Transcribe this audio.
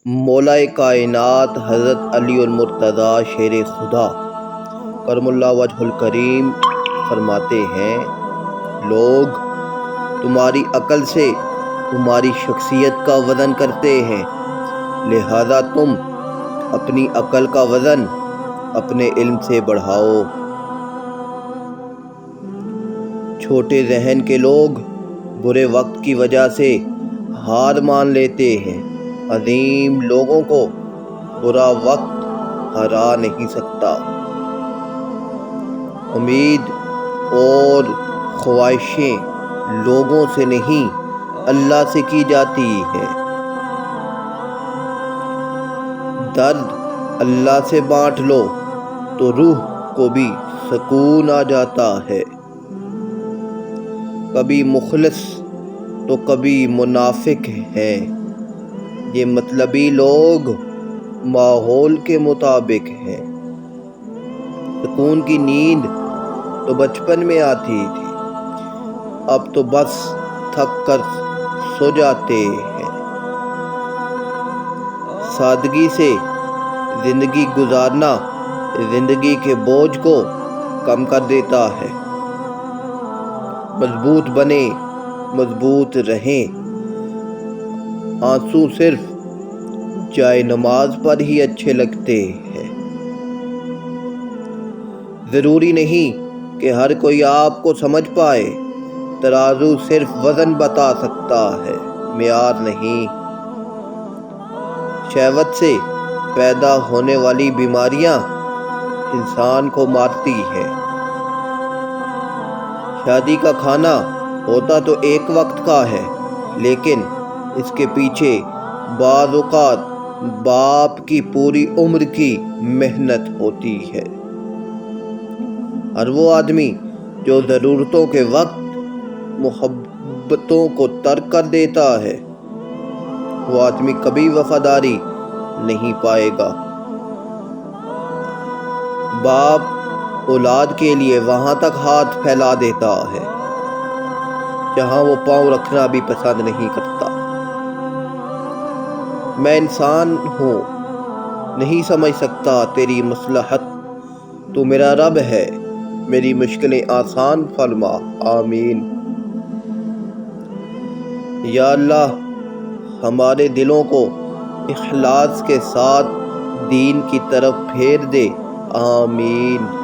مولا کائنات حضرت علی المرتضیٰ شیر خدا کرم اللہ وجہ الکریم فرماتے ہیں، لوگ تمہاری عقل سے تمہاری شخصیت کا وزن کرتے ہیں، لہذا تم اپنی عقل کا وزن اپنے علم سے بڑھاؤ۔ چھوٹے ذہن کے لوگ برے وقت کی وجہ سے ہار مان لیتے ہیں، عظیم لوگوں کو برا وقت ہرا نہیں سکتا۔ امید اور خواہشیں لوگوں سے نہیں، اللہ سے کی جاتی ہیں۔ درد اللہ سے بانٹ لو تو روح کو بھی سکون آ جاتا ہے۔ کبھی مخلص تو کبھی منافق ہیں، یہ مطلبی لوگ ماحول کے مطابق ہیں۔ سکون کی نیند تو بچپن میں آتی تھی، اب تو بس تھک کر سو جاتے ہیں۔ سادگی سے زندگی گزارنا زندگی کے بوجھ کو کم کر دیتا ہے۔ مضبوط بنیں، مضبوط رہیں، آنسو صرف جائے نماز پر ہی اچھے لگتے ہیں۔ ضروری نہیں کہ ہر کوئی آپ کو سمجھ پائے، ترازو صرف وزن بتا سکتا ہے، معیار نہیں۔ شہوت سے پیدا ہونے والی بیماریاں انسان کو مارتی ہیں۔ شادی کا کھانا ہوتا تو ایک وقت کا ہے، لیکن اس کے پیچھے بعض اوقات باپ کی پوری عمر کی محنت ہوتی ہے۔ ہر وہ آدمی جو ضرورتوں کے وقت محبتوں کو ترک کر دیتا ہے، وہ آدمی کبھی وفاداری نہیں پائے گا۔ باپ اولاد کے لیے وہاں تک ہاتھ پھیلا دیتا ہے جہاں وہ پاؤں رکھنا بھی پسند نہیں کرتا۔ میں انسان ہوں، نہیں سمجھ سکتا تیری مصلحت، تو میرا رب ہے، میری مشکلیں آسان فرما، آمین۔ یا اللہ ہمارے دلوں کو اخلاص کے ساتھ دین کی طرف پھیر دے، آمین۔